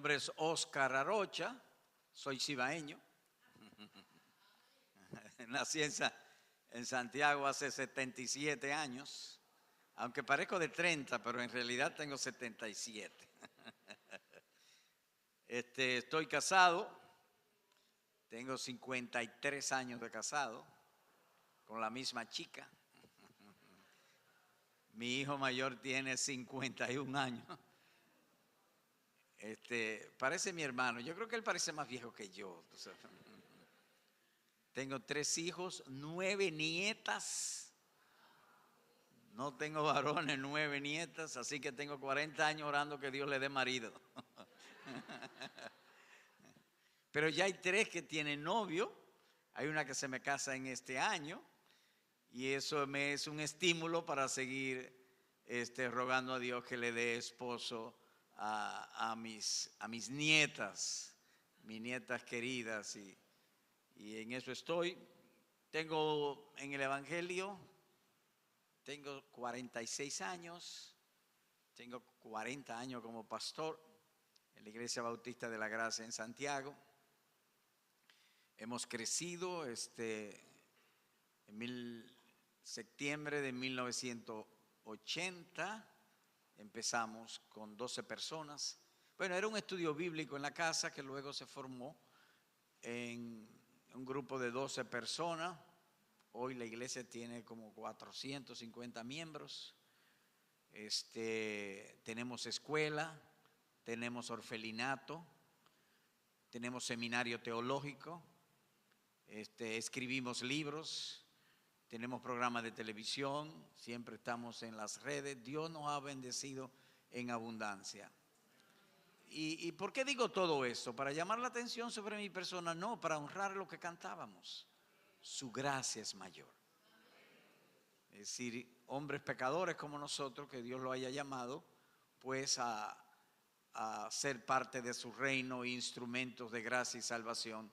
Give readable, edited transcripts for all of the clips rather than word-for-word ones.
nombre es Oscar Arocha, soy cibaeño. Nací en Santiago hace 77 años, aunque parezco de 30, pero en realidad tengo 77. Estoy casado, tengo 53 años de casado con la misma chica. Mi hijo mayor tiene 51 años. Parece mi hermano. Yo creo que él parece más viejo que yo. Tengo 3 hijos, 9 nietas. No tengo varones, 9 nietas, así que tengo 40 años orando que Dios le dé marido. Pero ya hay 3 que tienen novio. Hay una que se me casa en este año. Y eso me es un estímulo para seguir rogando a Dios que le dé esposo a mis nietas, mis nietas queridas. Y en eso estoy. Tengo en el Evangelio, tengo 46 años, tengo 40 años como pastor en la Iglesia Bautista de la Gracia en Santiago. Hemos crecido en septiembre de 1980, empezamos con 12 personas. Bueno, era un estudio bíblico en la casa que luego se formó en un grupo de 12 personas. Hoy la iglesia tiene como 450 miembros. Tenemos escuela, tenemos orfelinato, tenemos seminario teológico, escribimos libros, tenemos programas de televisión, siempre estamos en las redes. Dios nos ha bendecido en abundancia. ¿Y por qué digo todo eso? ¿Para llamar la atención sobre mi persona? No, para honrar lo que cantábamos. Su gracia es mayor. Es decir, hombres pecadores como nosotros, que Dios lo haya llamado, pues a ser parte de su reino, instrumentos de gracia y salvación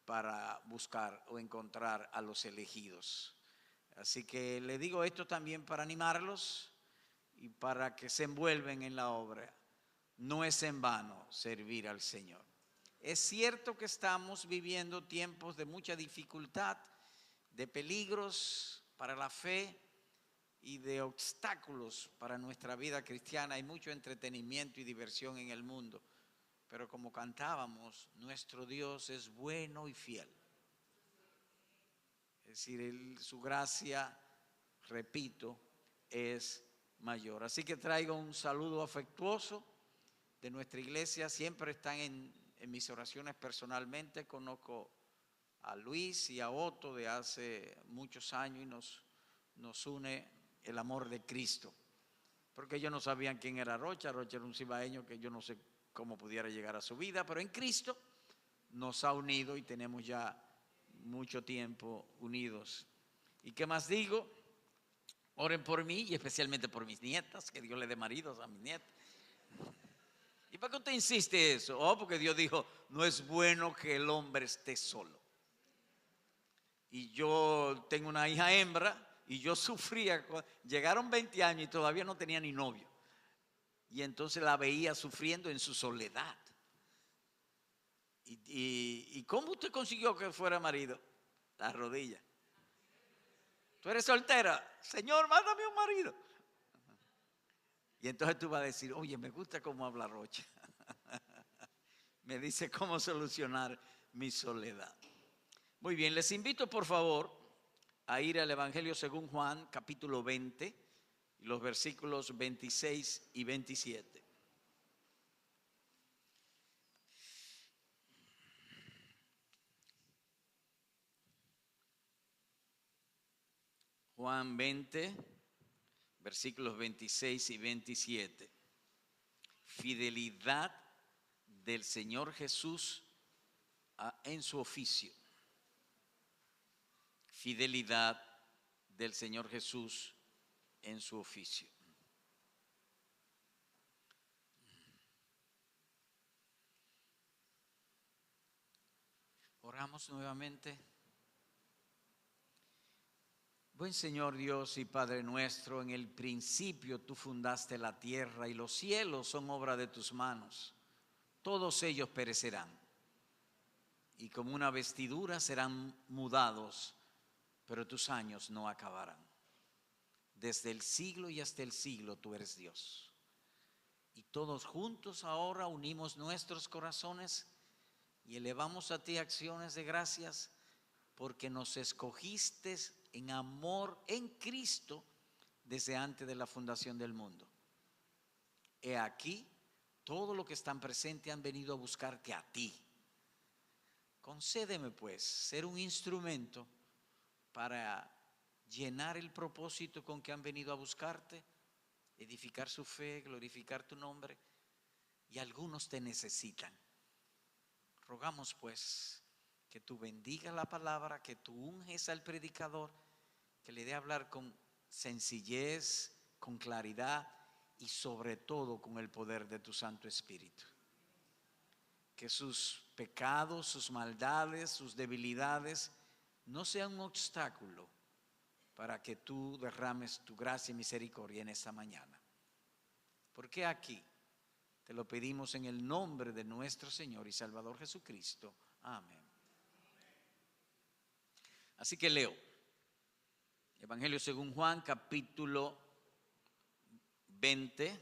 para buscar o encontrar a los elegidos. Así que le digo esto también para animarlos y para que se envuelven en la obra. No es en vano servir al Señor. Es cierto que estamos viviendo tiempos de mucha dificultad, de peligros para la fe y de obstáculos para nuestra vida cristiana. Hay mucho entretenimiento y diversión en el mundo, pero como cantábamos, nuestro Dios es bueno y fiel. Es decir, su gracia, repito, es mayor. Así que traigo un saludo afectuoso de nuestra iglesia. Siempre están en mis oraciones personalmente. Conozco a Luis y a Otto de hace muchos años y nos une el amor de Cristo. Porque ellos no sabían quién era Rocha. Rocha era un cibaeño que yo no sé cómo pudiera llegar a su vida, pero en Cristo nos ha unido y tenemos ya mucho tiempo unidos. ¿Y qué más digo? Oren por mí y especialmente por mis nietas, que Dios le dé maridos a mis nietas. ¿Y para qué usted insiste eso? Porque Dios dijo, no es bueno que el hombre esté solo. Y yo tengo una hija hembra y yo sufría, llegaron 20 años y todavía no tenía ni novio. Y entonces la veía sufriendo en su soledad. ¿Y cómo usted consiguió que fuera marido? La rodilla. ¿Tú eres soltera? Señor, mándame un marido. Y entonces tú vas a decir, oye, me gusta cómo habla Rocha. Me dice cómo solucionar mi soledad. Muy bien, les invito por favor a ir al Evangelio según Juan, capítulo 20, y los versículos 26 y 27. Juan 20, versículos 26 y 27. Fidelidad del Señor Jesús en su oficio. Fidelidad del Señor Jesús en su oficio. Oramos nuevamente. Buen Señor Dios y Padre nuestro, en el principio tú fundaste la tierra y los cielos son obra de tus manos. todos ellos perecerán, y como una vestidura serán mudados, pero tus años no acabarán. Desde el siglo y hasta el siglo tú eres Dios. Y todos juntos ahora unimos nuestros corazones y elevamos a ti acciones de gracias, porque nos escogiste en amor en Cristo desde antes de la fundación del mundo. He aquí, todos los que están presentes han venido a buscarte a ti. Concédeme pues ser un instrumento para llenar el propósito con que han venido a buscarte, edificar su fe, glorificar tu nombre, y algunos te necesitan. Rogamos pues que tú bendigas la palabra, que tú unges al predicador, que le dé a hablar con sencillez, con claridad y sobre todo con el poder de tu Santo Espíritu. Que sus pecados, sus maldades, sus debilidades no sean un obstáculo para que tú derrames tu gracia y misericordia en esta mañana. Porque aquí te lo pedimos en el nombre de nuestro Señor y Salvador Jesucristo. Amén. Así que leo Evangelio según Juan, capítulo 20,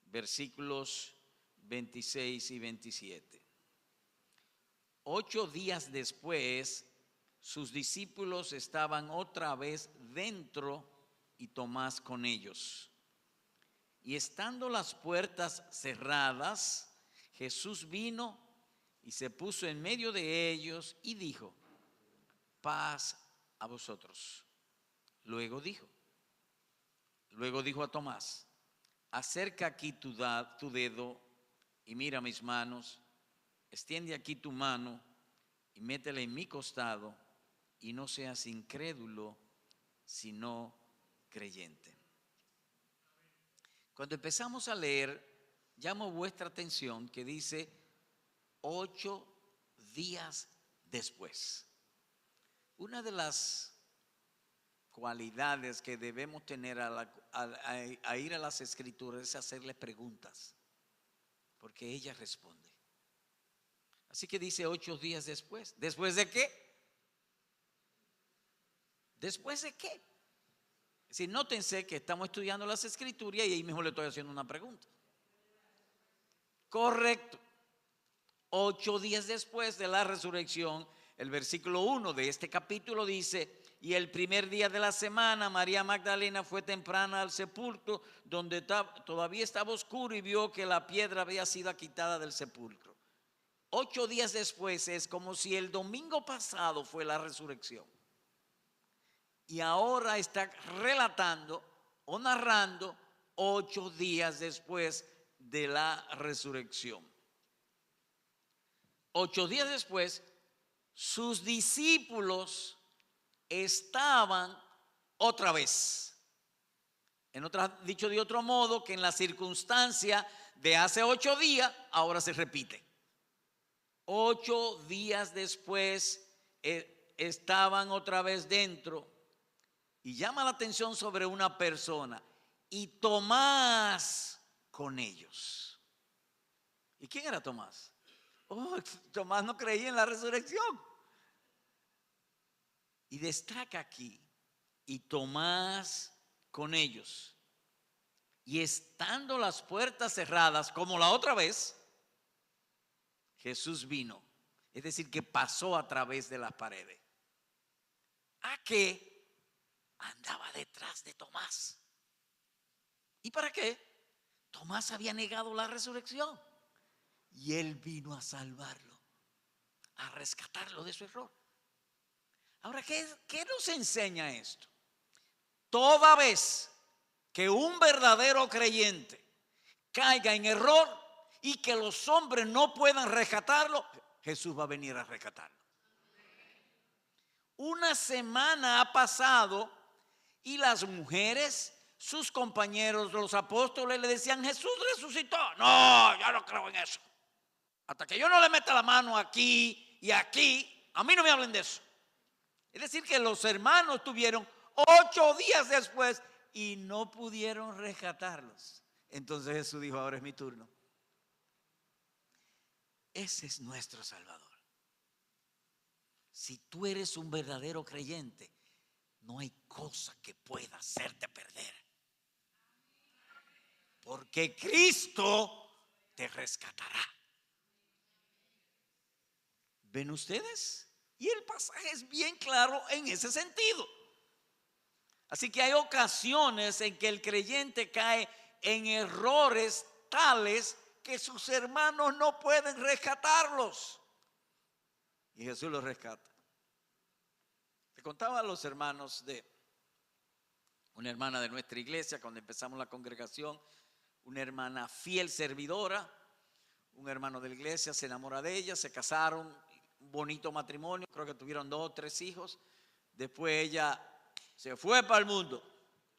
versículos 26 y 27. 8 días después, sus discípulos estaban otra vez dentro y Tomás con ellos. Y estando las puertas cerradas, Jesús vino y se puso en medio de ellos y dijo: paz a vosotros. Luego dijo a Tomás: acerca aquí tu dedo y mira mis manos, extiende aquí tu mano y métela en mi costado, y no seas incrédulo, sino creyente. Cuando empezamos a leer, llamo vuestra atención que dice 8 días después. Una de las cualidades que debemos tener a ir a las Escrituras es hacerle preguntas, porque ella responde. Así que dice 8 días después. ¿Después de qué? ¿Después de qué? Es decir, nótense que estamos estudiando las Escrituras y ahí mismo le estoy haciendo una pregunta. Correcto. 8 días después de la resurrección, el versículo 1 de este capítulo dice: y el primer día de la semana, María Magdalena fue temprana al sepulcro, donde todavía estaba oscuro, y vio que la piedra había sido quitada del sepulcro. 8 días después es como si el domingo pasado fue la resurrección. Y ahora está relatando o narrando 8 días después de la resurrección. 8 días después, sus discípulos estaban otra vez. Dicho de otro modo, que en la circunstancia de hace 8 días, ahora se repite. 8 días después estaban otra vez dentro. Y llama la atención sobre una persona: y Tomás con ellos. ¿Y quién era Tomás? Tomás no creía en la resurrección. Y destaca aquí: y Tomás con ellos. Y estando las puertas cerradas, como la otra vez, Jesús vino. Es decir, que pasó a través de las paredes. ¿A qué? Andaba detrás de Tomás. ¿Y para qué? Tomás había negado la resurrección. Y él vino a salvarlo, a rescatarlo de su error. Ahora, ¿qué nos enseña esto? Toda vez que un verdadero creyente caiga en error y que los hombres no puedan rescatarlo, Jesús va a venir a rescatarlo. Una semana ha pasado y las mujeres, sus compañeros, los apóstoles, le decían: Jesús resucitó. No, yo no creo en eso. Hasta que yo no le meta la mano aquí y aquí, a mí no me hablen de eso. Es decir, que los hermanos tuvieron 8 días después y no pudieron rescatarlos. Entonces Jesús dijo: ahora es mi turno. Ese es nuestro Salvador. Si tú eres un verdadero creyente, no hay cosa que pueda hacerte perder. Porque Cristo te rescatará. ¿Ven ustedes? Y el pasaje es bien claro en ese sentido. Así que hay ocasiones en que el creyente cae en errores tales que sus hermanos no pueden rescatarlos. Y Jesús los rescata. Le contaba a los hermanos de una hermana de nuestra iglesia cuando empezamos la congregación, una hermana fiel servidora, un hermano de la iglesia se enamora de ella, se casaron, un bonito matrimonio, creo que tuvieron 2 o 3 hijos. Después ella se fue para el mundo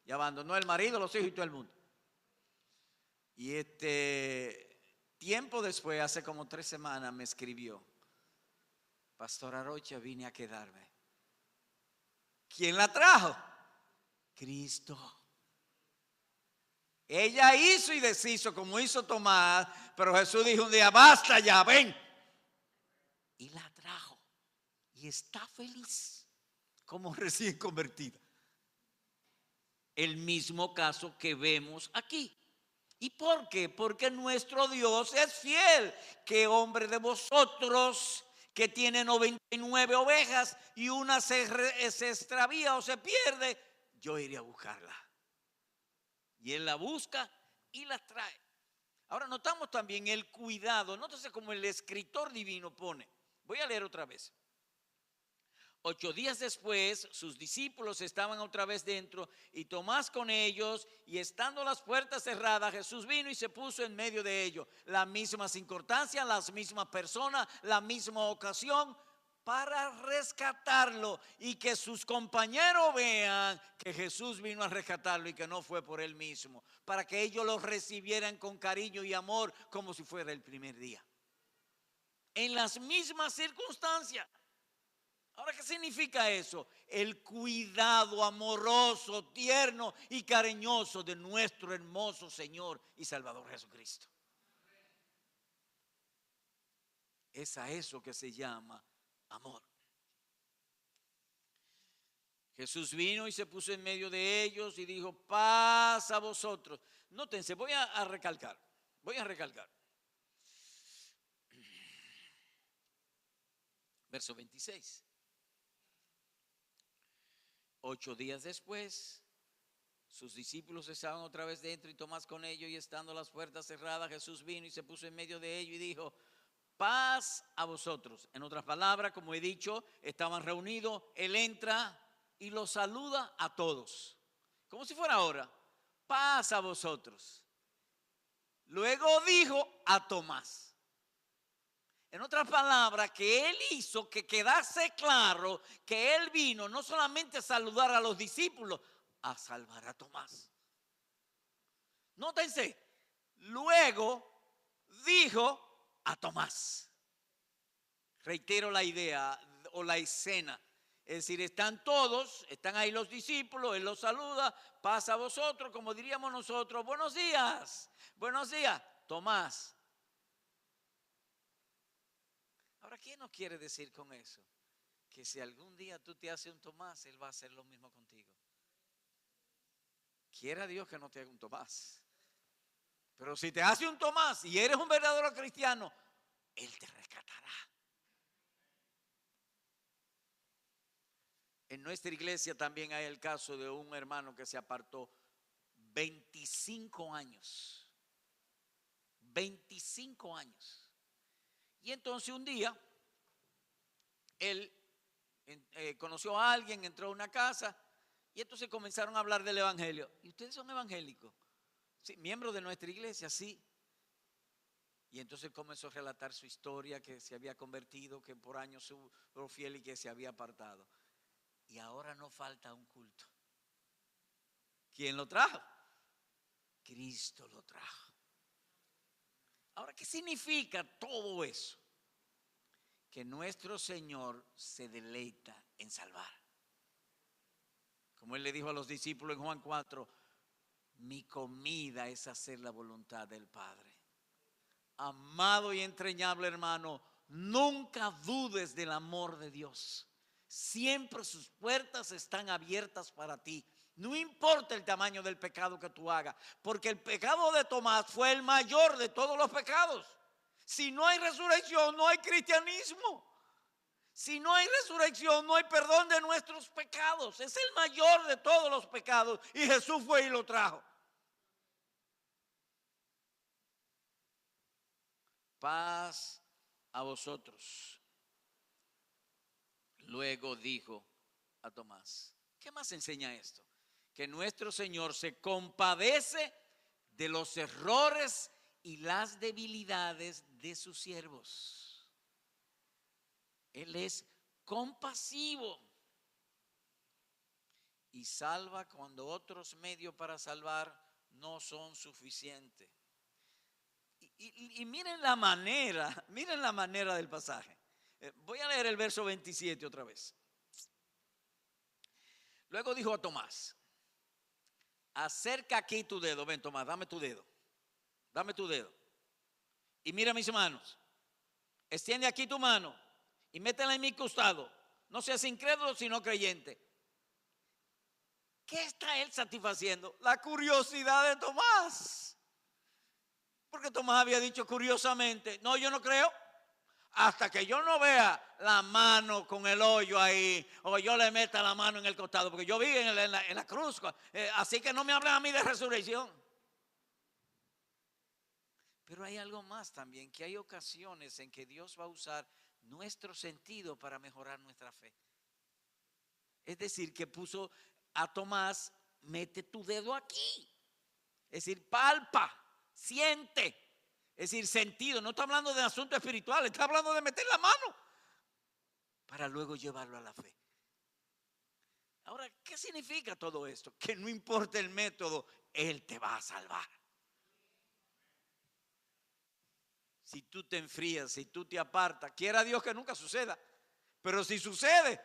y abandonó el marido, los hijos y todo el mundo. Y tiempo después, hace como 3 semanas, me escribió: Pastor Arocha, vine a quedarme. ¿Quién la trajo? Cristo. Ella hizo y deshizo como hizo Tomás, pero Jesús dijo un día: basta ya, ven. Y la trajo. Y está feliz como recién convertida. El mismo caso que vemos aquí. ¿Y por qué? Porque nuestro Dios es fiel. ¿Qué hombre de vosotros que tiene 99 ovejas y una se extravía o se pierde? Yo iré a buscarla. Y Él la busca y la trae. Ahora notamos también el cuidado. Nótese como el escritor divino pone. Voy a leer otra vez. 8 días después, sus discípulos estaban otra vez dentro y Tomás con ellos, y estando las puertas cerradas, Jesús vino y se puso en medio de ellos. La misma circunstancia, las mismas personas, la misma ocasión, para rescatarlo y que sus compañeros vean que Jesús vino a rescatarlo y que no fue por él mismo, para que ellos lo recibieran con cariño y amor como si fuera el primer día. En las mismas circunstancias. Ahora, ¿qué significa eso? El cuidado amoroso, tierno y cariñoso de nuestro hermoso Señor y Salvador Jesucristo. Es a eso que se llama amor. Jesús vino y se puso en medio de ellos y dijo: paz a vosotros. Nótense, voy a recalcar. Verso 26. 8 días después, sus discípulos estaban otra vez dentro y Tomás con ellos, y estando las puertas cerradas, Jesús vino y se puso en medio de ellos y dijo: paz a vosotros. En otras palabras, como he dicho, estaban reunidos, Él entra y los saluda a todos, como si fuera ahora: paz a vosotros. Luego dijo a Tomás. En otras palabras, que Él hizo que quedase claro que Él vino no solamente a saludar a los discípulos, a salvar a Tomás. Nótense, luego dijo a Tomás. Reitero la idea o la escena. Es decir, están todos, están ahí los discípulos, Él los saluda: paz a vosotros, como diríamos nosotros: buenos días, Tomás. Ahora, ¿qué nos quiere decir con eso? Que si algún día tú te haces un Tomás, Él va a hacer lo mismo contigo. Quiera Dios que no te haga un Tomás. Pero si te hace un Tomás y eres un verdadero cristiano, Él te rescatará. En nuestra iglesia también hay el caso de un hermano que se apartó 25 años. 25 años. Y entonces un día, él conoció a alguien, entró a una casa y entonces comenzaron a hablar del evangelio. ¿Y ustedes son evangélicos? Sí, miembros de nuestra iglesia, sí. Y entonces comenzó a relatar su historia, que se había convertido, que por años fue fiel y que se había apartado. Y ahora no falta un culto. ¿Quién lo trajo? Cristo lo trajo. Ahora, ¿qué significa todo eso? Que nuestro Señor se deleita en salvar. Como Él le dijo a los discípulos en Juan 4: mi comida es hacer la voluntad del Padre. Amado y entrañable hermano, nunca dudes del amor de Dios. Siempre sus puertas están abiertas para ti. No importa el tamaño del pecado que tú hagas, porque el pecado de Tomás fue el mayor de todos los pecados. Si no hay resurrección, no hay cristianismo. Si no hay resurrección, no hay perdón de nuestros pecados. Es el mayor de todos los pecados y Jesús fue y lo trajo. Paz a vosotros. Luego dijo a Tomás, ¿qué más enseña esto? Que nuestro Señor se compadece de los errores y las debilidades de sus siervos. Él es compasivo y salva cuando otros medios para salvar no son suficientes. Y miren la manera del pasaje. Voy a leer el verso 27 otra vez. Luego dijo a Tomás, acerca aquí tu dedo. Ven, Tomás, dame tu dedo. Dame tu dedo. Y mira mis manos. Extiende aquí tu mano y métela en mi costado. No seas incrédulo, sino creyente. ¿Qué está él satisfaciendo? La curiosidad de Tomás. Porque Tomás había dicho curiosamente, no, yo no creo. Hasta que yo no vea la mano con el hoyo ahí, o yo le meta la mano en el costado, porque yo vi en la cruz, así que no me hablen a mí de resurrección. Pero hay algo más también, que hay ocasiones en que Dios va a usar nuestro sentido para mejorar nuestra fe. Es decir, que puso a Tomás, mete tu dedo aquí. Es decir, palpa, siente. Es decir, sentido, no está hablando de asuntos espirituales, está hablando de meter la mano para luego llevarlo a la fe. Ahora, ¿qué significa todo esto? Que no importa el método, Él te va a salvar. Si tú te enfrías, si tú te apartas, quiera Dios que nunca suceda, pero si sucede,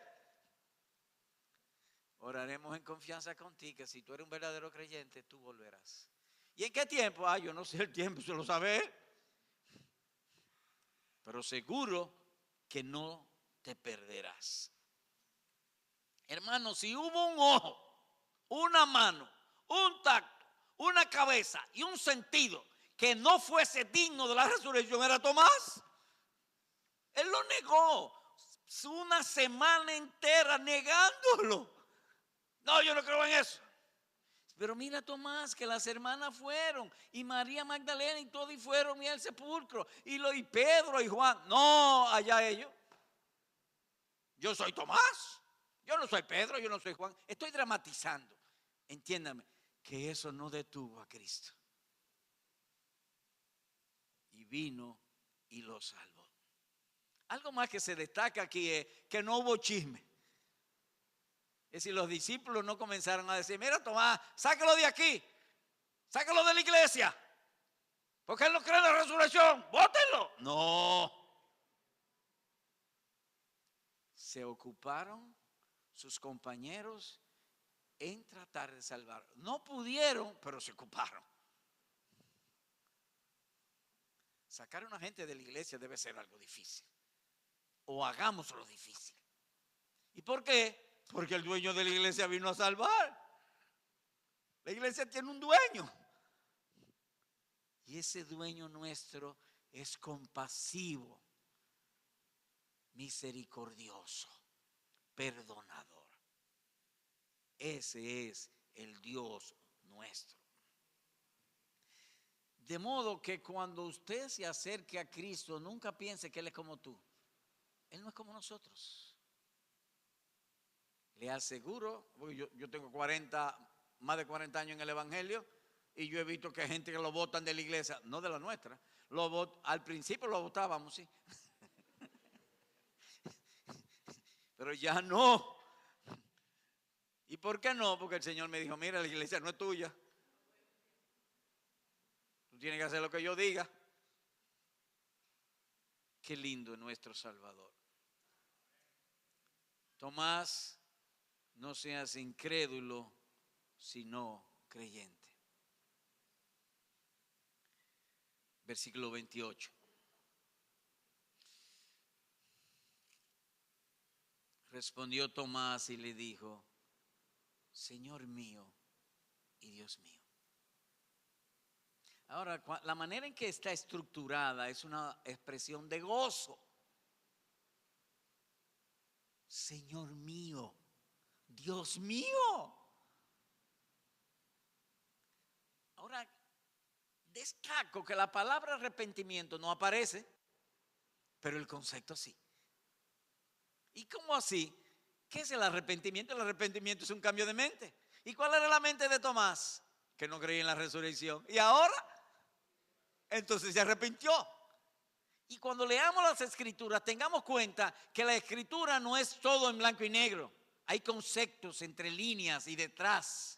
oraremos en confianza contigo, que si tú eres un verdadero creyente, tú volverás. ¿Y en qué tiempo? Yo no sé el tiempo, se lo sabe Él. Pero seguro que no te perderás. Hermano, si hubo un ojo, una mano, un tacto, una cabeza y un sentido que no fuese digno de la resurrección, era Tomás. Él lo negó una semana entera negándolo. No, yo no creo en eso. Pero mira Tomás, que las hermanas fueron, y María Magdalena y todos y fueron y al sepulcro, y Pedro y Juan. No, allá ellos. Yo soy Tomás, yo no soy Pedro, yo no soy Juan. Estoy dramatizando. Entiéndame, que eso no detuvo a Cristo. Y vino y lo salvó. Algo más que se destaca aquí es que no hubo chisme. Es decir, los discípulos no comenzaron a decir, mira Tomás, sácalo de aquí, sácalo de la iglesia, porque él no cree en la resurrección, bótenlo. No. Se ocuparon sus compañeros en tratar de salvarlo. No pudieron, pero se ocuparon. Sacar a una gente de la iglesia debe ser algo difícil. O hagámoslo difícil. ¿Y por qué? Porque el dueño de la iglesia vino a salvar. La iglesia tiene un dueño. Y ese dueño nuestro es compasivo, misericordioso, perdonador. Ese es el Dios nuestro. De modo que cuando usted se acerque a Cristo, nunca piense que Él es como tú. Él no es como nosotros. Le aseguro, porque yo tengo más de 40 años en el Evangelio, y yo he visto que hay gente que lo votan de la iglesia, no de la nuestra. Al principio lo votábamos, sí. Pero ya no. ¿Y por qué no? Porque el Señor me dijo, mira, la iglesia no es tuya. Tú tienes que hacer lo que yo diga. Qué lindo es nuestro Salvador. Tomás, no seas incrédulo, sino creyente. versículo 28. Respondió Tomás y le dijo: Señor mío y Dios mío. Ahora, la manera en que está estructurada es una expresión de gozo. Señor mío, Dios mío. Ahora, destaco que la palabra arrepentimiento no aparece, pero el concepto sí. ¿Y cómo así? ¿Qué es el arrepentimiento? El arrepentimiento es un cambio de mente. ¿Y cuál era la mente de Tomás? Que no creía en la resurrección. ¿Y ahora? Entonces se arrepintió. Y cuando leamos las escrituras, tengamos cuenta que la escritura no es todo en blanco y negro. Hay conceptos entre líneas y detrás.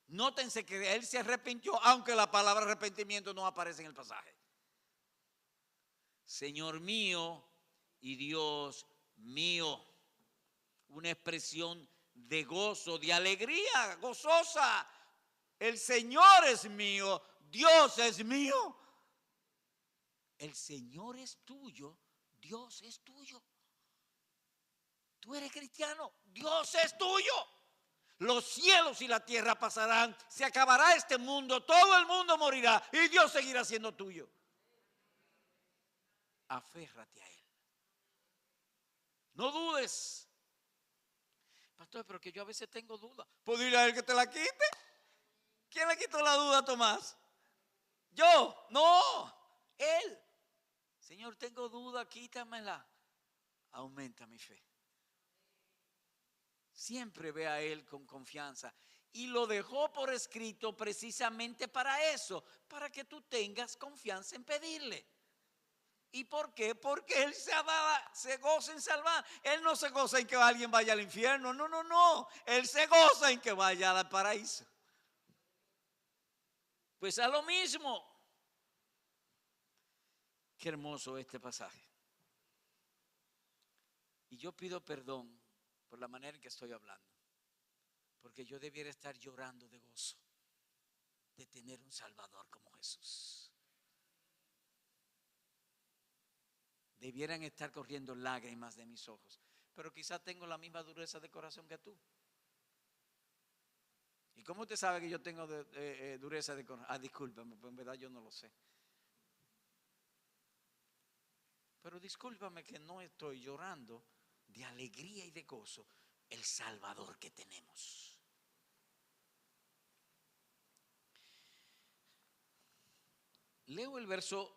Nótense que él se arrepintió, aunque la palabra arrepentimiento no aparece en el pasaje. Señor mío y Dios mío. Una expresión de gozo, de alegría gozosa. El Señor es mío, Dios es mío. El Señor es tuyo, Dios es tuyo. Tú eres cristiano, Dios es tuyo. Los cielos y la tierra pasarán, se acabará este mundo, todo el mundo morirá y Dios seguirá siendo tuyo. Aférrate a Él. No dudes. Pastor, pero que yo a veces tengo dudas. ¿Puedo ir a Él que te la quite? ¿Quién le quitó la duda a Tomás? ¿Yo? No, Él. Señor, tengo duda, quítamela. Aumenta mi fe. Siempre ve a Él con confianza. Y lo dejó por escrito precisamente para eso, para que tú tengas confianza en pedirle. ¿Y por qué? Porque Él se goza en salvar. Él no se goza en que alguien vaya al infierno. No, no, no. Él se goza en que vaya al paraíso. Pues a lo mismo. Qué hermoso este pasaje. Y yo pido perdón por la manera en que estoy hablando. Porque yo debiera estar llorando de gozo de tener un Salvador como Jesús. Debieran estar corriendo lágrimas de mis ojos. Pero quizás tengo la misma dureza de corazón que tú. ¿Y cómo usted sabe que yo tengo dureza de corazón? Discúlpame, pues en verdad yo no lo sé. Pero discúlpame que no estoy llorando de alegría y de gozo el Salvador que tenemos. Leo el verso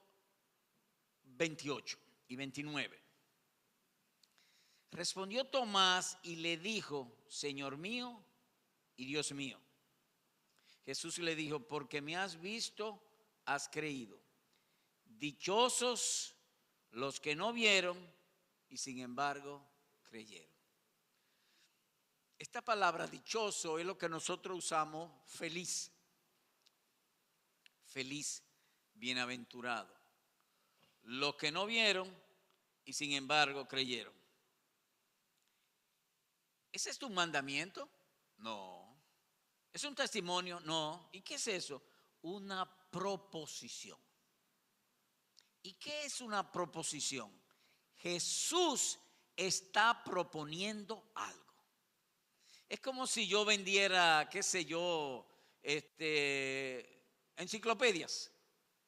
28 y 29. Respondió Tomás y le dijo: Señor mío y Dios mío. Jesús le dijo: porque me has visto, has creído. Dichosos los que no vieron y sin embargo creyeron. Esta palabra dichoso es lo que nosotros usamos feliz. Feliz, bienaventurado. Los que no vieron y sin embargo creyeron. ¿Ese es tu mandamiento? No. ¿Es un testimonio? No. ¿Y qué es eso? Una proposición. ¿Y qué es una proposición? Jesús está proponiendo algo. Es como si yo vendiera, qué sé yo, enciclopedias.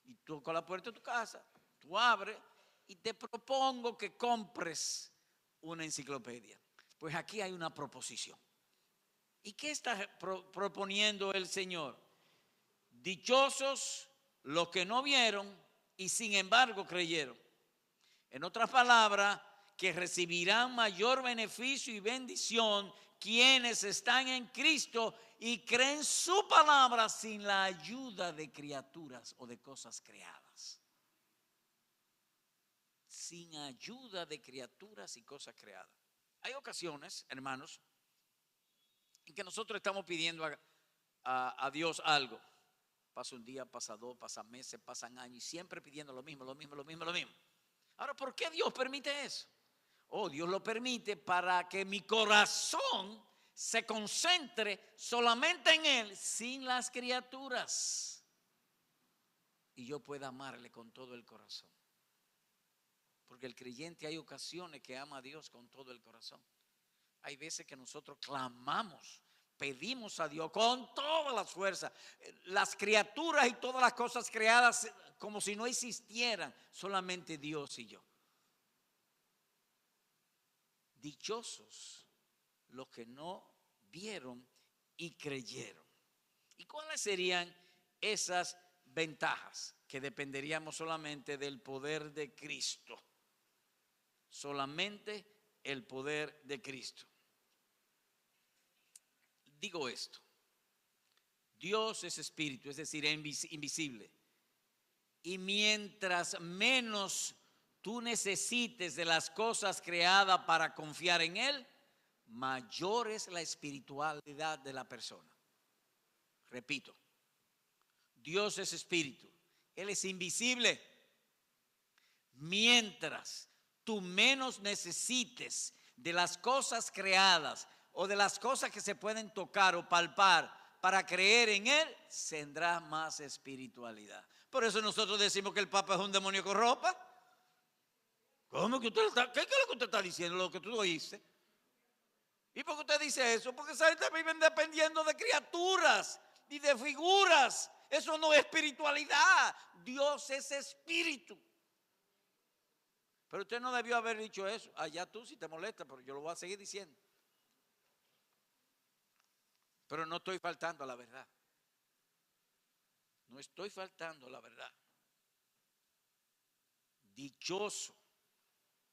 Y tú con la puerta de tu casa, tú abres y te propongo que compres una enciclopedia. Pues aquí hay una proposición. ¿Y qué está proponiendo el Señor? Dichosos los que no vieron y sin embargo creyeron. En otras palabras, que recibirán mayor beneficio y bendición quienes están en Cristo y creen su palabra sin la ayuda de criaturas o de cosas creadas. Sin ayuda de criaturas y cosas creadas. Hay ocasiones, hermanos, en que nosotros estamos pidiendo a Dios algo. Pasa un día, pasa dos, pasan meses, pasan años y siempre pidiendo lo mismo. Ahora, ¿por qué Dios permite eso? Dios lo permite para que mi corazón se concentre solamente en Él, sin las criaturas. y yo pueda amarle con todo el corazón. Porque el creyente hay ocasiones que ama a Dios con todo el corazón. Hay veces que nosotros clamamos, pedimos a Dios con todas las fuerzas. Las criaturas y todas las cosas creadas como si no existieran, solamente Dios y yo. Dichosos los que no vieron y creyeron. ¿Y cuáles serían esas ventajas? Que dependeríamos solamente del poder de Cristo. Solamente el poder de Cristo. Digo esto: Dios es espíritu, es decir, es invisible. Y mientras menos tú necesites de las cosas creadas para confiar en Él, mayor es la espiritualidad de la persona. Repito, Dios es espíritu, Él es invisible. Mientras tú menos necesites de las cosas creadas o de las cosas que se pueden tocar o palpar para creer en Él, tendrás más espiritualidad. Por eso nosotros decimos que el Papa es un demonio con ropa. ¿Cómo que usted está? ¿Qué es lo que usted está diciendo? Lo que tú oíste. ¿Y por qué usted dice eso? Porque esa gente viven dependiendo de criaturas y de figuras. Eso no es espiritualidad. Dios es espíritu. Pero usted no debió haber dicho eso. Allá tú si te molesta, pero yo lo voy a seguir diciendo. Pero no estoy faltando a la verdad. No estoy faltando a la verdad. Dichoso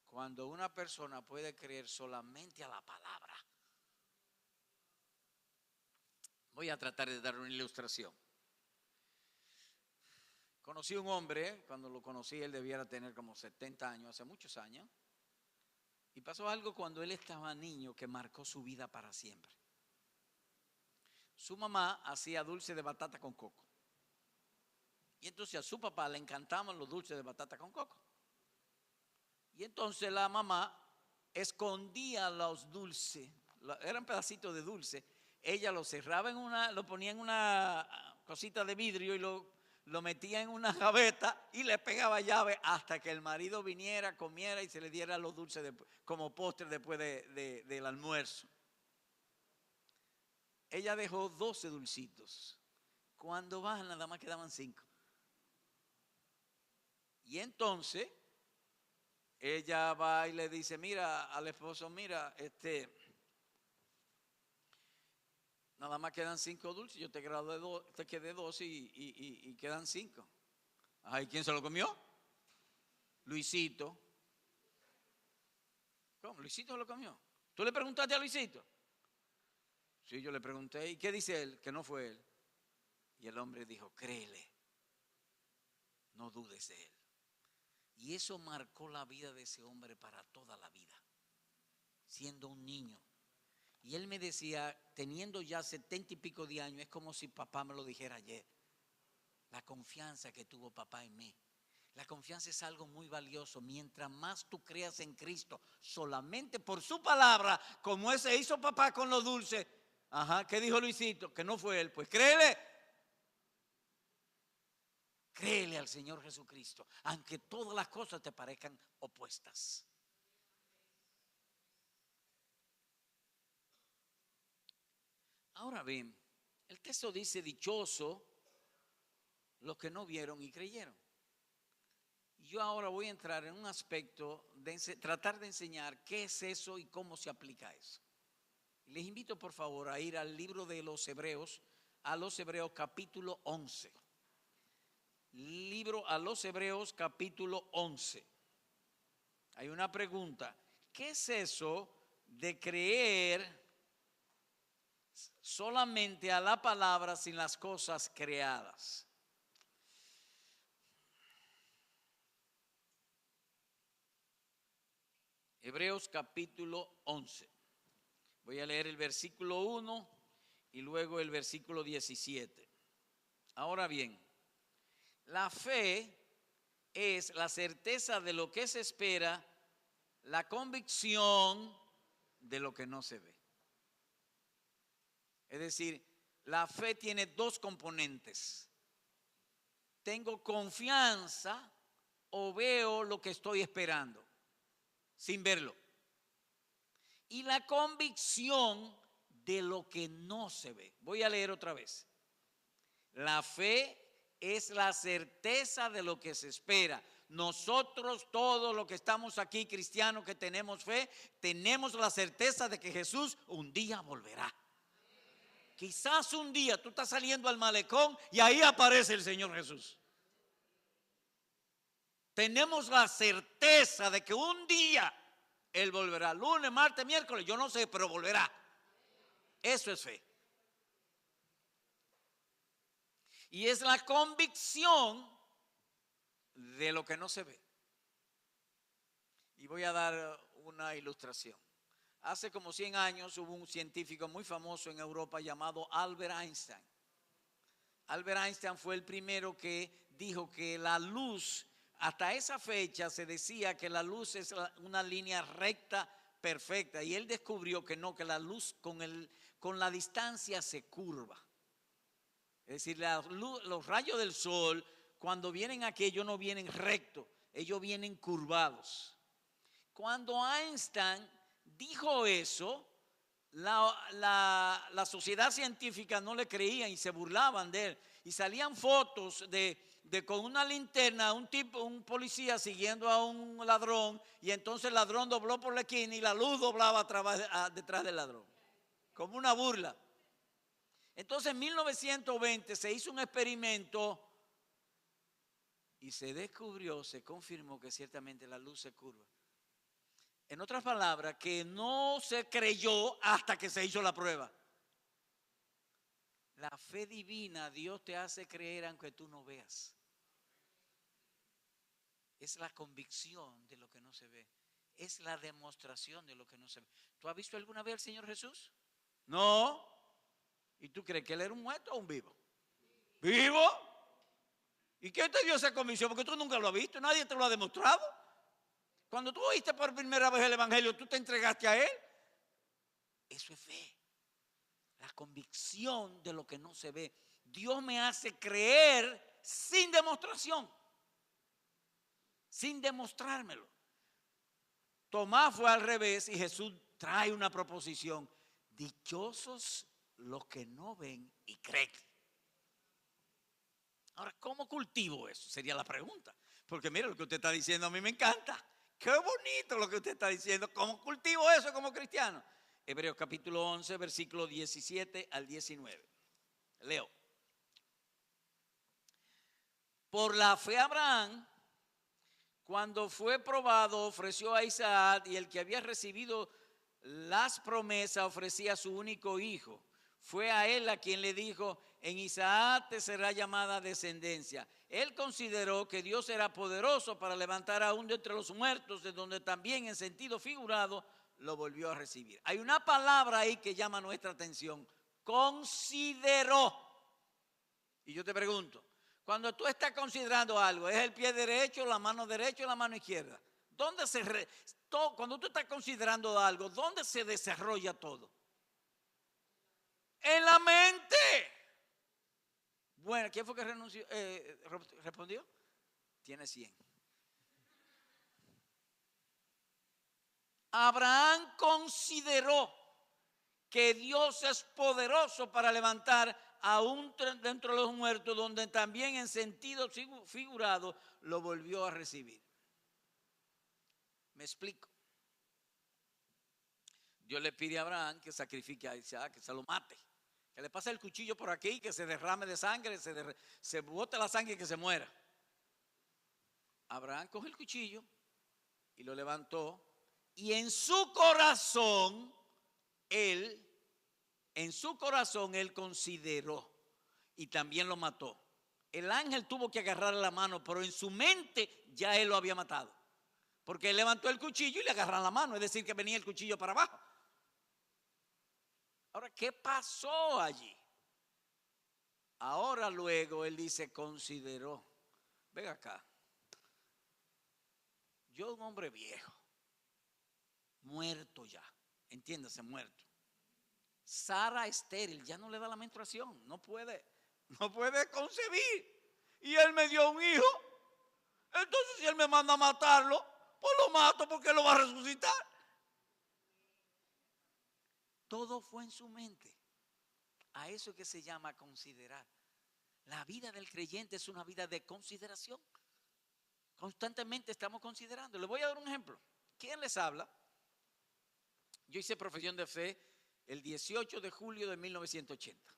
cuando una persona puede creer solamente a la palabra. Voy a tratar de dar una ilustración. Conocí un hombre, cuando lo conocí él debiera tener como 70 años, hace muchos años. Y pasó algo cuando él estaba niño que marcó su vida para siempre. Su mamá hacía dulce de batata con coco. Y entonces a su papá le encantaban los dulces de batata con coco. Y entonces la mamá escondía los dulces, eran pedacitos de dulce. Ella lo cerraba lo ponía en una cosita de vidrio y lo metía en una gaveta y le pegaba llave hasta que el marido viniera, comiera y se le diera los dulces como postre después del almuerzo. Ella dejó 12 dulcitos. Cuando bajan nada más quedaban 5. Y entonces ella va y le dice, mira, al esposo, mira, nada más quedan 5 dulces, yo te quedé 12 y quedan 5. Ay, ¿quién se lo comió? Luisito. ¿Cómo? ¿Luisito lo comió? ¿Tú le preguntaste a Luisito? Sí, yo le pregunté. ¿Y qué dice él? Que no fue él. Y el hombre dijo, créele, no dudes de él. Y eso marcó la vida de ese hombre para toda la vida, siendo un niño. Y él me decía, teniendo ya 70 y pico de años, es como si papá me lo dijera ayer. La confianza que tuvo papá en mí. La confianza es algo muy valioso. Mientras más tú creas en Cristo, solamente por su palabra, como ese hizo papá con los dulces. Ajá, ¿qué dijo Luisito? Que no fue él. Pues créele. Créele al Señor Jesucristo, aunque todas las cosas te parezcan opuestas. Ahora bien, el texto dice, dichoso los que no vieron y creyeron. Y yo ahora voy a entrar en un aspecto de tratar de enseñar qué es eso y cómo se aplica eso. Les invito por favor a ir al libro de los Hebreos, a los Hebreos capítulo 11. Libro a los Hebreos capítulo 11. Hay una pregunta. ¿Qué es eso de creer solamente a la palabra sin las cosas creadas? Hebreos capítulo 11. Voy a leer el versículo 1 y luego el versículo 17. Ahora bien, la fe es la certeza de lo que se espera, la convicción de lo que no se ve. Es decir, la fe tiene dos componentes. tengo confianza o veo lo que estoy esperando sin verlo. Y la convicción de lo que no se ve. Voy a leer otra vez. La fe es la certeza de lo que se espera. Nosotros todos los que estamos aquí, cristianos que tenemos fe, tenemos la certeza de que Jesús un día volverá. Quizás un día tú estás saliendo al malecón y ahí aparece el Señor Jesús. Tenemos la certeza de que un día Él volverá. Lunes, martes, miércoles, yo no sé, pero volverá. Eso es fe. Y es la convicción de lo que no se ve. Y voy a dar una ilustración. Hace como 100 años hubo un científico muy famoso en Europa llamado Albert Einstein. Albert Einstein fue el primero que dijo que la luz, hasta esa fecha se decía que la luz es una línea recta perfecta. Y él descubrió que no, que la luz con la distancia se curva. Es decir, los rayos del sol, cuando vienen aquí, ellos no vienen rectos, ellos vienen curvados. Cuando Einstein dijo eso, la sociedad científica no le creía y se burlaban de él. Y salían fotos de con una linterna, un policía siguiendo a un ladrón, y entonces el ladrón dobló por la esquina y la luz doblaba detrás del ladrón, como una burla. Entonces en 1920 se hizo un experimento y se descubrió, se confirmó que ciertamente la luz se curva. En otras palabras, que no se creyó hasta que se hizo la prueba. La fe divina, Dios te hace creer aunque tú no veas. Es la convicción de lo que no se ve. Es la demostración de lo que no se ve. ¿Tú has visto alguna vez al Señor Jesús? No. ¿Y tú crees que Él era un muerto o un vivo? ¿Vivo? ¿Y quién te dio esa convicción? Porque tú nunca lo has visto, nadie te lo ha demostrado. Cuando tú oíste por primera vez el Evangelio, tú te entregaste a Él. Eso es fe. La convicción de lo que no se ve. Dios me hace creer sin demostración. Sin demostrármelo. Tomás fue al revés y Jesús trae una proposición. Dichosos los que no ven y creen. Ahora, ¿cómo cultivo eso? Sería la pregunta. Porque mire lo que usted está diciendo, a mí me encanta. Qué bonito lo que usted está diciendo. ¿Cómo cultivo eso como cristiano? Hebreos capítulo 11, versículo 17 al 19. Leo. Por la fe Abraham, cuando fue probado, ofreció a Isaac, y el que había recibido las promesas ofrecía a su único hijo. Fue a él a quien le dijo: en Isaac te será llamada descendencia. Él consideró que Dios era poderoso para levantar aún de entre los muertos, de donde también en sentido figurado lo volvió a recibir. Hay una palabra ahí que llama nuestra atención: consideró. Y yo te pregunto, cuando tú estás considerando algo, ¿es el pie derecho, la mano derecha o la mano izquierda? Cuando tú estás considerando algo, ¿dónde se desarrolla todo? En la mente. Bueno, ¿quién fue que respondió? Tiene 100. Abraham consideró que Dios es poderoso para levantar aún dentro de los muertos, donde también en sentido figurado lo volvió a recibir. Me explico. Dios le pide a Abraham que sacrifique a Isaac, que se lo mate, que le pase el cuchillo por aquí, que se derrame de sangre, se bote la sangre y que se muera. Abraham coge el cuchillo y lo levantó, y en su corazón él consideró y también lo mató. El ángel tuvo que agarrarle la mano, pero en su mente ya él lo había matado, porque él levantó el cuchillo y le agarran la mano, es decir, que venía el cuchillo para abajo. Ahora, ¿qué pasó allí? Ahora luego él dice, consideró. Ven acá. Yo, un hombre viejo, muerto ya, entiéndase, muerto. Sara estéril, ya no le da la menstruación, no puede concebir. y Él me dio un hijo. Entonces si Él me manda a matarlo, pues lo mato porque Él lo va a resucitar. Todo fue en su mente. A eso es que se llama considerar. La vida del creyente es una vida de consideración. Constantemente estamos considerando. Les voy a dar un ejemplo. ¿Quién les habla? Yo hice profesión de fe el 18 de julio de 1980.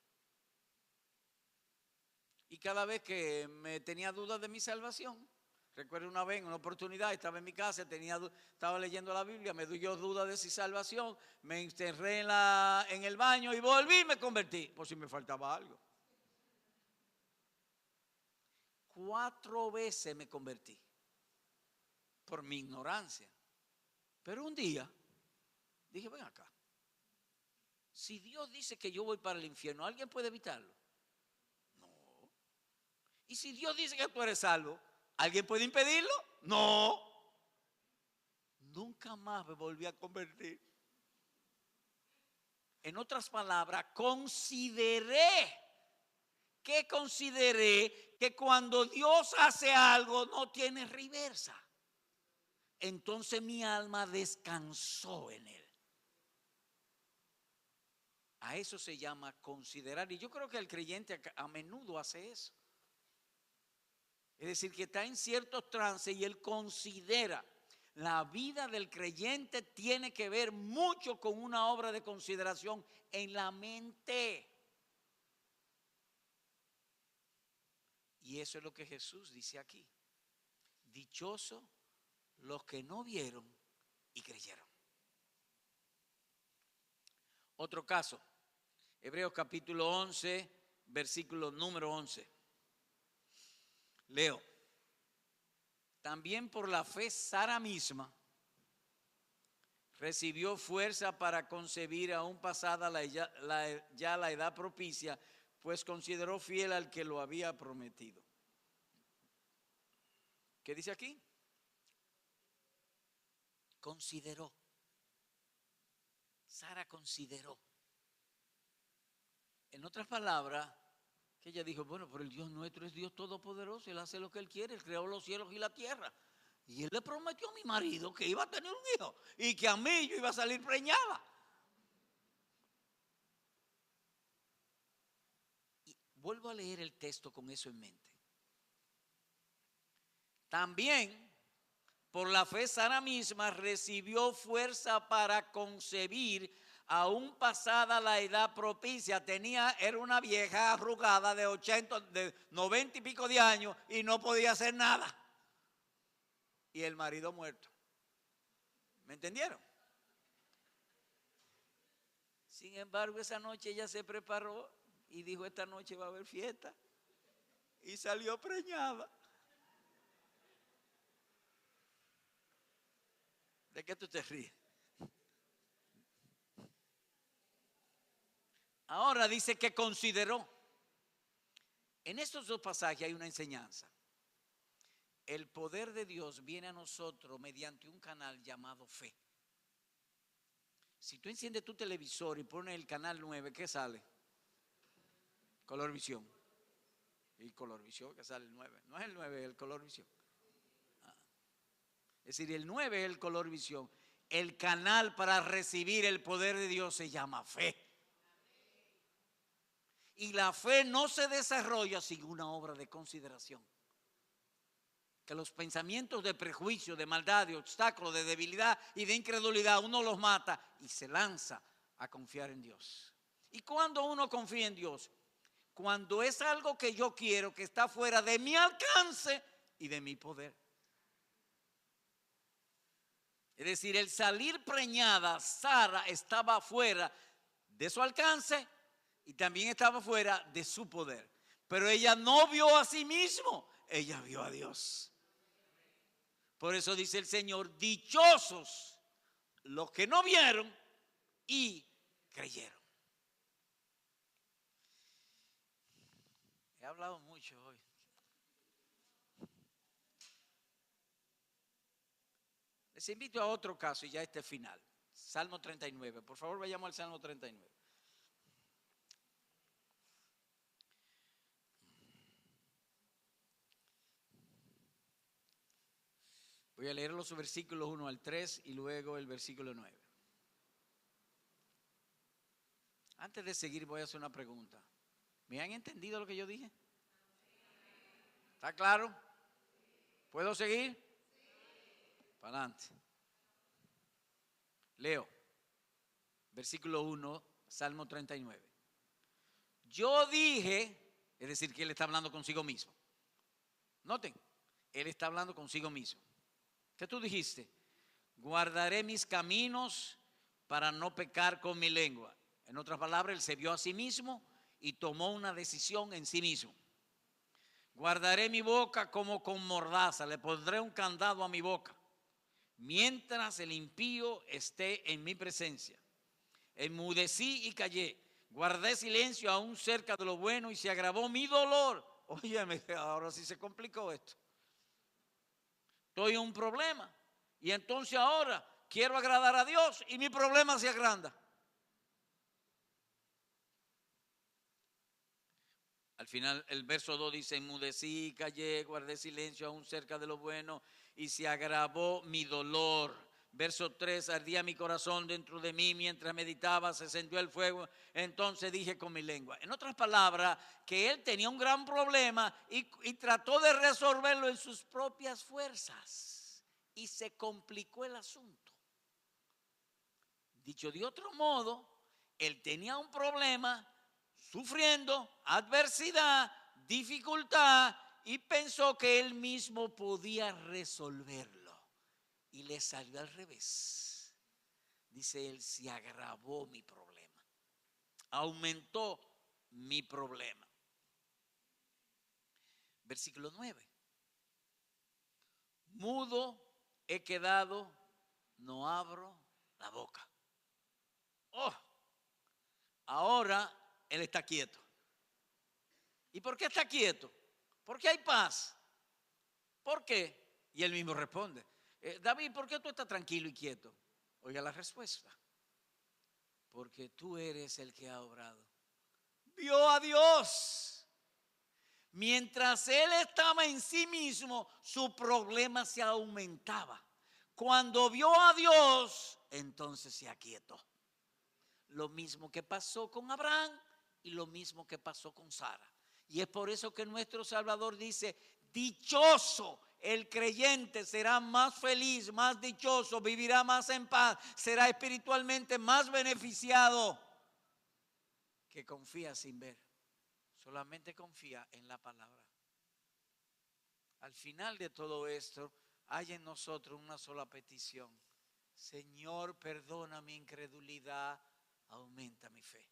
Y cada vez que me tenía dudas de mi salvación, recuerdo una vez, en una oportunidad, estaba en mi casa, estaba leyendo la Biblia, me dio duda de si salvación, me encerré en el baño y volví y me convertí, por si me faltaba algo. 4 veces me convertí, por mi ignorancia. Pero un día, dije, ven acá, si Dios dice que yo voy para el infierno, ¿alguien puede evitarlo? No. Y si Dios dice que tú eres salvo, ¿alguien puede impedirlo? No. Nunca más me volví a convertir. En otras palabras, consideré que cuando Dios hace algo no tiene reversa. Entonces mi alma descansó en Él. A eso se llama considerar. Y yo creo que el creyente a menudo hace eso. Es decir, que está en ciertos trances y él considera. La vida del creyente tiene que ver mucho con una obra de consideración en la mente. Y eso es lo que Jesús dice aquí. Dichosos los que no vieron y creyeron. Otro caso, Hebreos capítulo 11, versículo número 11. Leo. También por la fe Sara misma recibió fuerza para concebir aún pasada ya la edad propicia, pues consideró fiel al que lo había prometido. ¿Qué dice aquí? Consideró. Sara consideró. En otras palabras, que ella dijo, bueno, pero el Dios nuestro es Dios todopoderoso, Él hace lo que Él quiere, Él creó los cielos y la tierra. Y Él le prometió a mi marido que iba a tener un hijo y que a mí yo iba a salir preñada. Y vuelvo a leer el texto con eso en mente. También por la fe Sara misma recibió fuerza para concebir aún pasada la edad propicia. Era una vieja arrugada de 90 y pico de años y no podía hacer nada. Y el marido muerto. ¿Me entendieron? Sin embargo, esa noche ella se preparó y dijo, esta noche va a haber fiesta. Y salió preñada. ¿De qué tú te ríes? Ahora dice que consideró. En estos dos pasajes hay una enseñanza. El poder de Dios viene a nosotros mediante un canal llamado fe. Si tú enciendes tu televisor y pones el canal 9, ¿qué sale? Colorvisión. Y Colorvisión, que sale el 9. No es el 9, es el Colorvisión. Es decir, el 9 es el Colorvisión. El canal para recibir el poder de Dios se llama fe. Y la fe no se desarrolla sin una obra de consideración. Que los pensamientos de prejuicio, de maldad, de obstáculo, de debilidad y de incredulidad, uno los mata y se lanza a confiar en Dios. ¿Y cuando uno confía en Dios? Cuando es algo que yo quiero, que está fuera de mi alcance y de mi poder. Es decir, el salir preñada, Sara estaba fuera de su alcance y también estaba fuera de su poder. Pero ella no vio a sí mismo, ella vio a Dios. Por eso dice el Señor, dichosos los que no vieron y creyeron. He hablado mucho hoy. Les invito a otro caso y ya este final. Salmo 39. Por favor, vayamos al Salmo 39. Voy a leer los versículos 1 al 3 y luego el versículo 9. Antes de seguir voy a hacer una pregunta. ¿Me han entendido lo que yo dije? ¿Está claro? ¿Puedo seguir? Para adelante. Leo. Versículo 1, Salmo 39. Yo dije, es decir, que él está hablando consigo mismo. Noten, él está hablando consigo mismo. ¿Qué tú dijiste? Guardaré mis caminos para no pecar con mi lengua. En otras palabras, él se vio a sí mismo y tomó una decisión en sí mismo. Guardaré mi boca como con mordaza, le pondré un candado a mi boca, mientras el impío esté en mi presencia. Enmudecí y callé, guardé silencio aún cerca de lo bueno y se agravó mi dolor. Óyeme, ahora sí se complicó esto. Estoy en un problema y entonces ahora quiero agradar a Dios y mi problema se agranda. Al final el verso 2 dice, enmudecí, callé, guardé silencio aún cerca de lo bueno y se agravó mi dolor. Verso 3, ardía mi corazón dentro de mí mientras meditaba, se encendió el fuego, entonces dije con mi lengua. En otras palabras, que él tenía un gran problema y trató de resolverlo en sus propias fuerzas y se complicó el asunto. Dicho de otro modo, él tenía un problema, sufriendo adversidad, dificultad, y pensó que él mismo podía resolverlo. Y le salió al revés. Dice él, se agravó mi problema, aumentó mi problema. Versículo 9. Mudo he quedado, no abro la boca. Oh, ahora él está quieto. ¿Y por qué está quieto? Porque hay paz. ¿Por qué? Y él mismo responde, David, ¿por qué tú estás tranquilo y quieto? Oiga la respuesta. Porque tú eres el que ha obrado. Vio a Dios. Mientras él estaba en sí mismo, su problema se aumentaba. Cuando vio a Dios, entonces se aquietó. Lo mismo que pasó con Abraham y lo mismo que pasó con Sara. Y es por eso que nuestro Salvador dice, dichoso el creyente, será más feliz, más dichoso, vivirá más en paz, será espiritualmente más beneficiado, que confía sin ver, solamente confía en la palabra. Al final de todo esto, hay en nosotros una sola petición. Señor, perdona mi incredulidad, aumenta mi fe.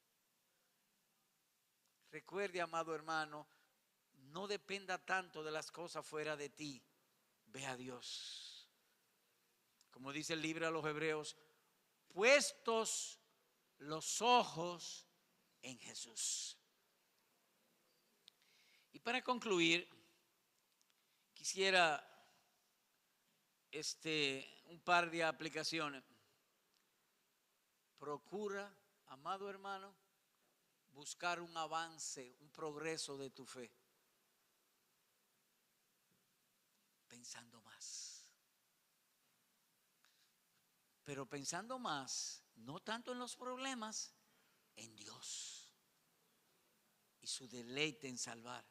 Recuerde, amado hermano, no dependa tanto de las cosas fuera de ti. Ve a Dios. Como dice el libro a los Hebreos, puestos los ojos en Jesús. Y para concluir, quisiera un par de aplicaciones. Procura, amado hermano, buscar un avance, un progreso de tu fe. Pensando más. Pero pensando más, no tanto en los problemas, en Dios y su deleite en salvar.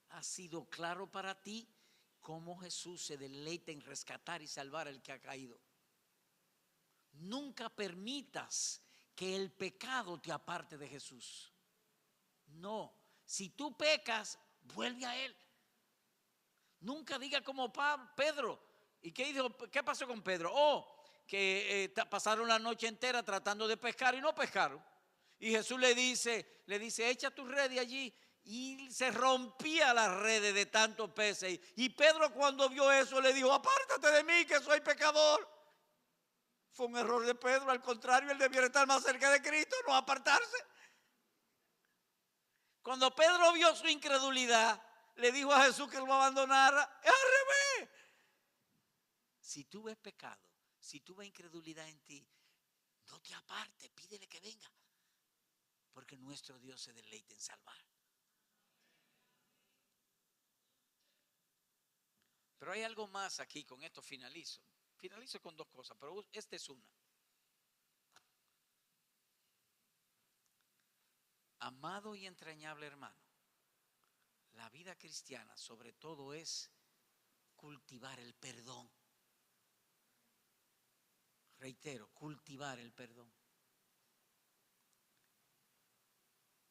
¿Ha sido claro para ti cómo Jesús se deleita en rescatar y salvar al que ha caído? Nunca permitas que el pecado te aparte de Jesús. No, si tú pecas, vuelve a Él. Nunca diga como Pedro. ¿Y qué pasó con Pedro? Que pasaron la noche entera tratando de pescar y no pescaron. Y Jesús le dice, echa tu red de allí. Y se rompía las redes de tantos peces. Y Pedro, cuando vio eso, le dijo, apártate de mí que soy pecador. Fue un error de Pedro, al contrario, él debiera estar más cerca de Cristo, no apartarse. Cuando Pedro vio su incredulidad, le dijo a Jesús que lo abandonara. Es al revés. Si tú ves pecado, si tú ves incredulidad en ti, no te apartes, pídele que venga. Porque nuestro Dios se deleita en salvar. Pero hay algo más aquí, con esto finalizo. Finalizo con dos cosas, pero esta es una. Amado y entrañable hermano, la vida cristiana sobre todo es cultivar el perdón. Reitero, cultivar el perdón.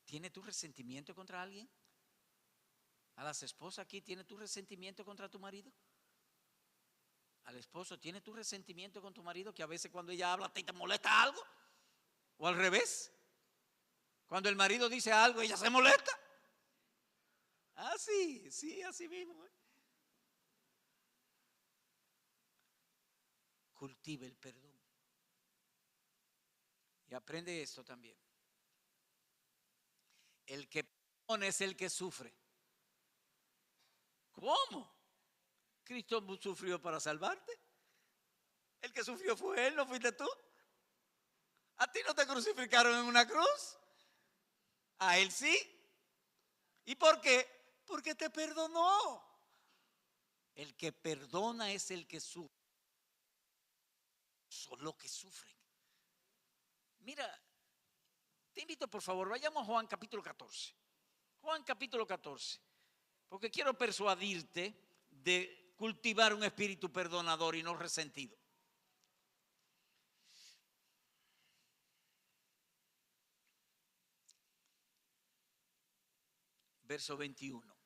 ¿Tiene tu resentimiento contra alguien? ¿A las esposas aquí tiene tu resentimiento contra tu marido? ¿Al esposo tiene tu resentimiento con tu marido que a veces cuando ella habla te molesta algo? ¿O al revés? Cuando el marido dice algo ella se molesta. Ah, sí, sí, así mismo. Cultive el perdón. Y aprende esto también. El que perdona es el que sufre. ¿Cómo? ¿Cristo sufrió para salvarte? El que sufrió fue Él, ¿no fuiste tú? ¿A ti no te crucificaron en una cruz? ¿A Él sí? ¿Y por qué? Porque te perdonó. El que perdona es el que sufre. Son los que sufren. Mira, te invito por favor, vayamos a Juan capítulo 14. Juan capítulo 14. Porque quiero persuadirte de cultivar un espíritu perdonador y no resentido. Verso 21.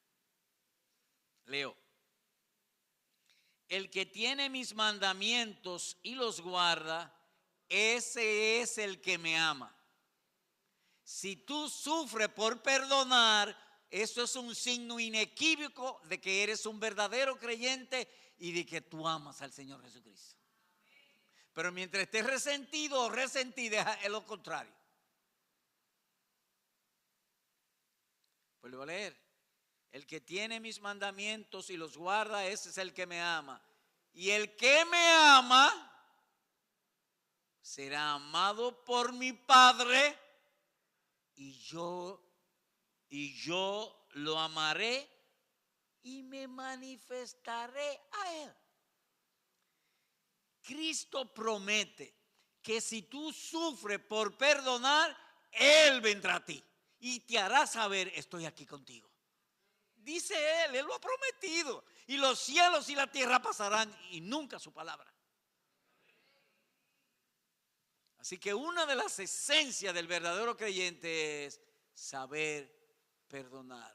Leo. El que tiene mis mandamientos y los guarda, ese es el que me ama. Si tú sufres por perdonar, eso es un signo inequívoco de que eres un verdadero creyente y de que tú amas al Señor Jesucristo. Pero mientras estés resentido o resentida, es lo contrario. Pues lo voy a leer. El que tiene mis mandamientos y los guarda, ese es el que me ama. Y el que me ama será amado por mi Padre, y yo lo amaré y me manifestaré a Él. Cristo promete que si tú sufres por perdonar, Él vendrá a ti y te hará saber: estoy aquí contigo. Dice Él lo ha prometido. Y los cielos y la tierra pasarán y nunca su palabra. Así que una de las esencias del verdadero creyente es saber perdonar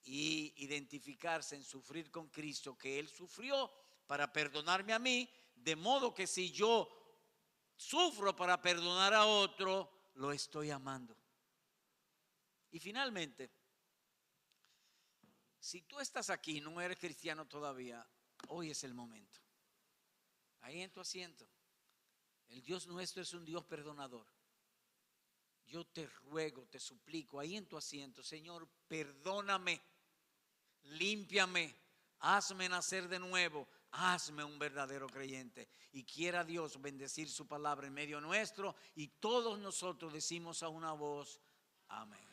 y identificarse en sufrir con Cristo, que Él sufrió para perdonarme a mí, de modo que si yo sufro para perdonar a otro, lo estoy amando. Y finalmente, si tú estás aquí y no eres cristiano todavía, hoy es el momento. Ahí en tu asiento. El Dios nuestro es un Dios perdonador. Yo te ruego, te suplico, ahí en tu asiento: Señor, perdóname, límpiame, hazme nacer de nuevo, hazme un verdadero creyente. Y quiera Dios bendecir su palabra en medio nuestro, y todos nosotros decimos a una voz: amén.